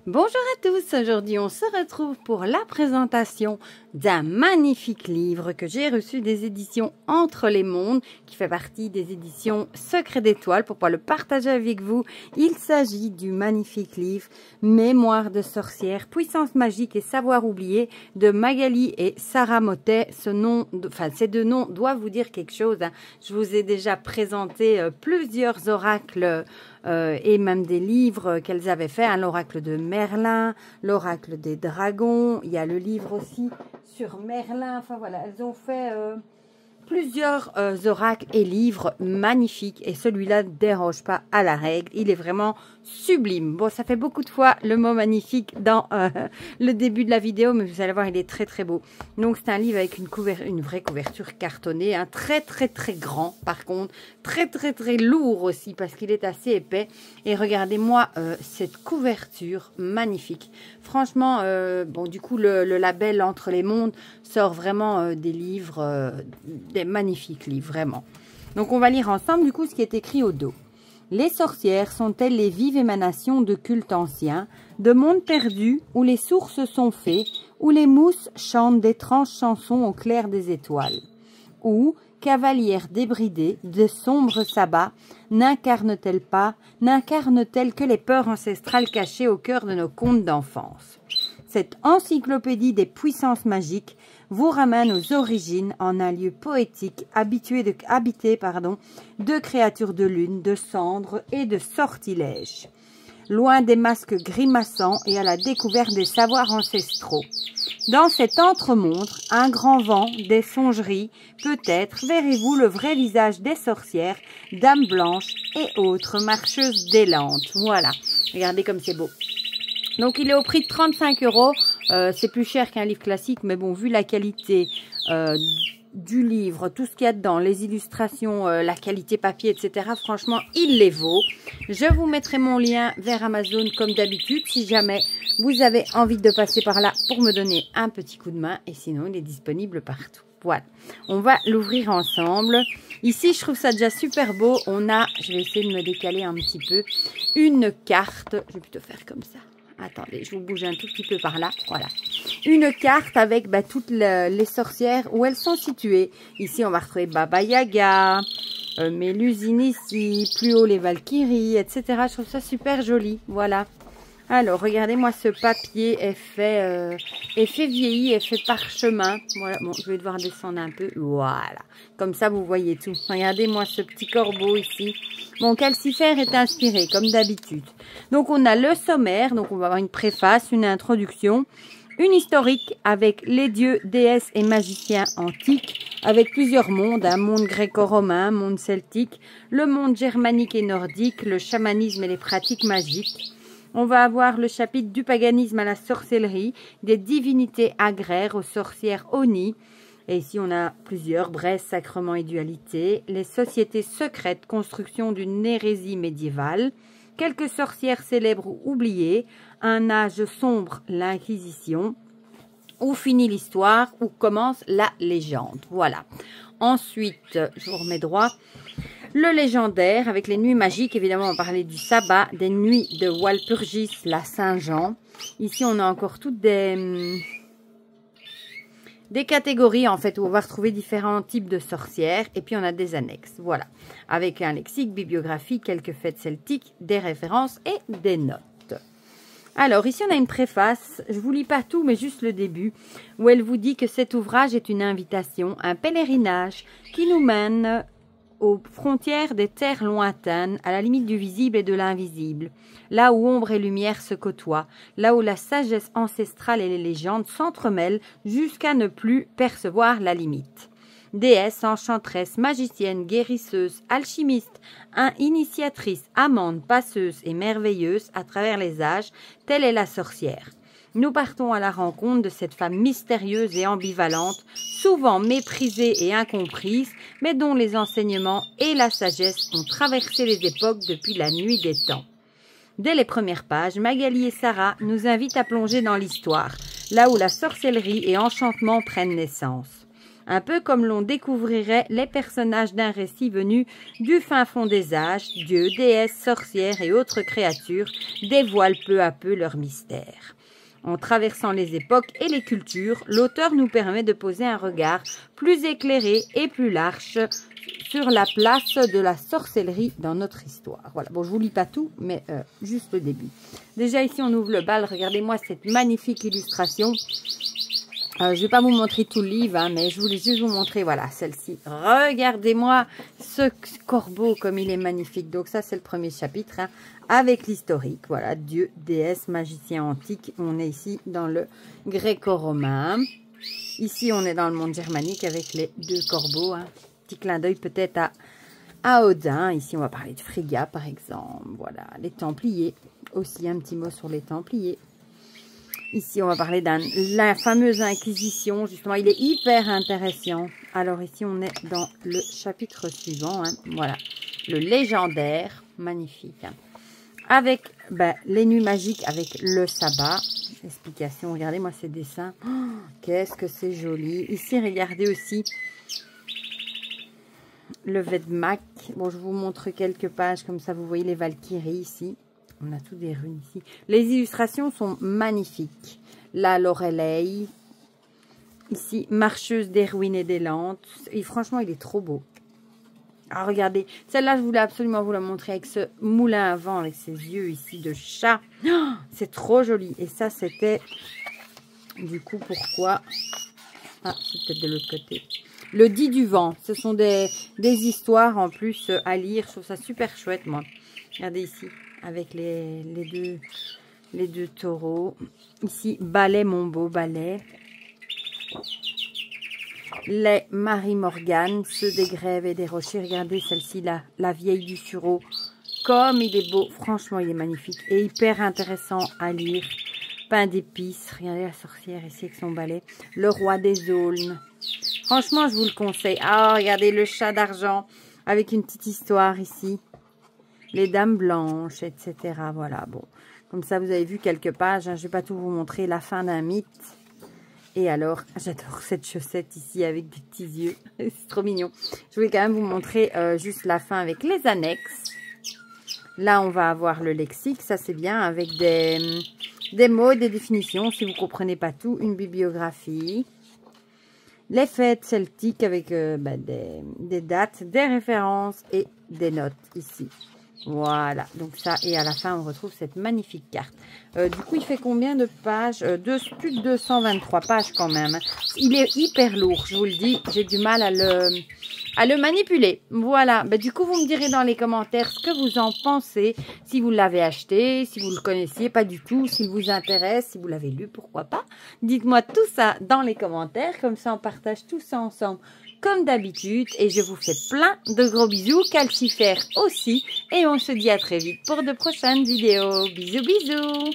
Bonjour à tous, aujourd'hui on se retrouve pour la présentation d'un magnifique livre que j'ai reçu des éditions Entre les Mondes, qui fait partie des éditions Secret d'Étoiles, pour pouvoir le partager avec vous. Il s'agit du magnifique livre Mémoire de sorcière, puissance magique et savoir oublier de Magali et Sarah Mottet. Ces deux noms doivent vous dire quelque chose, hein. Je vous ai déjà présenté plusieurs oracles et même des livres qu'elles avaient fait, hein, l'oracle de Merlin, l'oracle des dragons, il y a le livre aussi sur Merlin, enfin voilà, elles ont fait plusieurs oracles et livres magnifiques, et celui-là ne déroge pas à la règle, il est vraiment sublime. Bon, ça fait beaucoup de fois le mot magnifique dans le début de la vidéo, mais vous allez voir, il est très très beau. Donc c'est un livre avec une vraie couverture cartonnée, hein, très grand par contre, très lourd aussi parce qu'il est assez épais. Et regardez-moi cette couverture magnifique. Franchement, bon, du coup le label Entre les Mondes sort vraiment des livres, des magnifiques livres, vraiment. Donc on va lire ensemble du coup ce qui est écrit au dos. Les sorcières sont-elles les vives émanations de cultes anciens, de mondes perdus où les sources sont fées, où les mousses chantent d'étranges chansons au clair des étoiles, où, cavalières débridées, de sombres sabbats, n'incarnent-elles que les peurs ancestrales cachées au cœur de nos contes d'enfance? Cette encyclopédie des puissances magiques vous ramène aux origines en un lieu poétique habité de créatures de lune, de cendres et de sortilèges. Loin des masques grimaçants et à la découverte des savoirs ancestraux. Dans cet entremonde, un grand vent, des songeries, peut-être verrez-vous le vrai visage des sorcières, dames blanches et autres marcheuses délantes. Voilà, regardez comme c'est beau. Donc il est au prix de 35 €. C'est plus cher qu'un livre classique, mais bon, vu la qualité du livre, tout ce qu'il y a dedans, les illustrations, la qualité papier, etc. Franchement, il les vaut. Je vous mettrai mon lien vers Amazon comme d'habitude, si jamais vous avez envie de passer par là pour me donner un petit coup de main. Et sinon, il est disponible partout. Voilà, on va l'ouvrir ensemble. Ici, je trouve ça déjà super beau. On a, je vais essayer de me décaler un petit peu, une carte. Je vais plutôt faire comme ça. Attendez, je vous bouge un tout petit peu par là. Voilà. Une carte avec toutes les sorcières où elles sont situées. Ici, on va retrouver Baba Yaga, Mélusine ici, plus haut les Valkyries, etc. Je trouve ça super joli. Voilà. Alors, regardez-moi ce papier. Est fait vieilli, est fait parchemin. Voilà. Bon, je vais devoir descendre un peu. Voilà. Comme ça, vous voyez tout. Regardez-moi ce petit corbeau ici. Bon, Calcifère est inspiré, comme d'habitude. Donc, on a le sommaire. Donc, on va avoir une préface, une introduction, une historique avec les dieux, déesses et magiciens antiques, avec plusieurs mondes, un monde gréco-romain, un monde celtique, le monde germanique et nordique, le chamanisme et les pratiques magiques. On va avoir le chapitre du paganisme à la sorcellerie, des divinités agraires aux sorcières Oni. Et ici, on a plusieurs, Bresse, sacrement et dualité, les sociétés secrètes, construction d'une hérésie médiévale, quelques sorcières célèbres ou oubliées, un âge sombre, l'Inquisition, où finit l'histoire, où commence la légende. Voilà. Ensuite, je vous remets droit. Le légendaire, avec les nuits magiques, évidemment, on parlait du sabbat, des nuits de Walpurgis, la Saint-Jean. Ici, on a encore toutes des catégories, en fait, où on va retrouver différents types de sorcières. Et puis, on a des annexes, voilà. Avec un lexique, bibliographie, quelques fêtes celtiques, des références et des notes. Alors, ici, on a une préface. Je vous lis pas tout, mais juste le début, où elle vous dit que cet ouvrage est une invitation, un pèlerinage qui nous mène aux frontières des terres lointaines, à la limite du visible et de l'invisible, là où ombre et lumière se côtoient, là où la sagesse ancestrale et les légendes s'entremêlent jusqu'à ne plus percevoir la limite. Déesse, enchanteresse, magicienne, guérisseuse, alchimiste, initiatrice, amante, passeuse et merveilleuse à travers les âges, telle est la sorcière. Nous partons à la rencontre de cette femme mystérieuse et ambivalente, souvent méprisée et incomprise, mais dont les enseignements et la sagesse ont traversé les époques depuis la nuit des temps. Dès les premières pages, Magali et Sarah nous invitent à plonger dans l'histoire, là où la sorcellerie et enchantement prennent naissance. Un peu comme l'on découvrirait les personnages d'un récit venu du fin fond des âges, dieux, déesses, sorcières et autres créatures dévoilent peu à peu leur mystère. En traversant les époques et les cultures, l'auteur nous permet de poser un regard plus éclairé et plus large sur la place de la sorcellerie dans notre histoire. Voilà, bon, je vous lis pas tout, mais juste le début. Déjà, ici, on ouvre le bal. Regardez-moi cette magnifique illustration. Je ne vais pas vous montrer tout le livre, hein, mais je voulais juste vous montrer, voilà, celle-ci. Regardez-moi ce corbeau, comme il est magnifique. Donc ça, c'est le premier chapitre, hein, avec l'historique. Voilà, dieu, déesse, magicien antique. On est ici dans le gréco-romain. Ici, on est dans le monde germanique avec les deux corbeaux. Hein. Petit clin d'œil peut-être à Odin. Ici, on va parler de Frigga, par exemple. Voilà, les Templiers. Aussi, un petit mot sur les Templiers. Ici, on va parler de la fameuse Inquisition. Justement, il est hyper intéressant. Alors ici, on est dans le chapitre suivant. Hein. Voilà, le légendaire. Magnifique. Hein. Avec les nuits magiques, avec le sabbat. Explication. Regardez-moi ces dessins. Oh, qu'est-ce que c'est joli. Ici, regardez aussi le Vedmak. Bon, je vous montre quelques pages. Comme ça, vous voyez les Valkyries ici. On a tout des runes ici. Les illustrations sont magnifiques. Là, Lorelei. Ici, marcheuse des ruines et des landes. Et franchement, il est trop beau. Alors, regardez. Celle-là, je voulais absolument vous la montrer avec ce moulin à vent, avec ses yeux ici de chat. Oh, c'est trop joli. Et ça, c'était... Du coup, pourquoi... Ah, c'est peut-être de l'autre côté. Le dit du vent. Ce sont des histoires en plus à lire. Je trouve ça super chouette, moi. Regardez ici. Avec les deux taureaux. Ici, balai, mon beau balai. Les Marie-Morgane, ceux des grèves et des rochers. Regardez celle-ci, la vieille du sureau. Comme il est beau. Franchement, il est magnifique. Et hyper intéressant à lire. Pain d'épices. Regardez la sorcière ici avec son balai. Le roi des aulnes. Franchement, je vous le conseille. Ah, regardez le chat d'argent. Avec une petite histoire ici. Les dames blanches, etc. Voilà, bon. Comme ça, vous avez vu quelques pages. Hein. Je ne vais pas tout vous montrer. La fin d'un mythe. Et alors, j'adore cette chaussette ici avec des petits yeux. C'est trop mignon. Je voulais quand même vous montrer juste la fin avec les annexes. Là, on va avoir le lexique. Ça, c'est bien avec des mots, des définitions. Si vous ne comprenez pas tout, une bibliographie. Les fêtes celtiques avec des dates, des références et des notes ici. Voilà, donc ça, et à la fin, on retrouve cette magnifique carte. Du coup, il fait combien de pages? Plus de 223 pages quand même. Il est hyper lourd, je vous le dis. J'ai du mal à le manipuler. Voilà, du coup, vous me direz dans les commentaires ce que vous en pensez. Si vous l'avez acheté, si vous le connaissiez, pas du tout. S'il vous intéresse, si vous l'avez lu, pourquoi pas. Dites-moi tout ça dans les commentaires. Comme ça, on partage tout ça ensemble. Comme d'habitude, et je vous fais plein de gros bisous, calcifères aussi, et on se dit à très vite pour de prochaines vidéos. Bisous, bisous!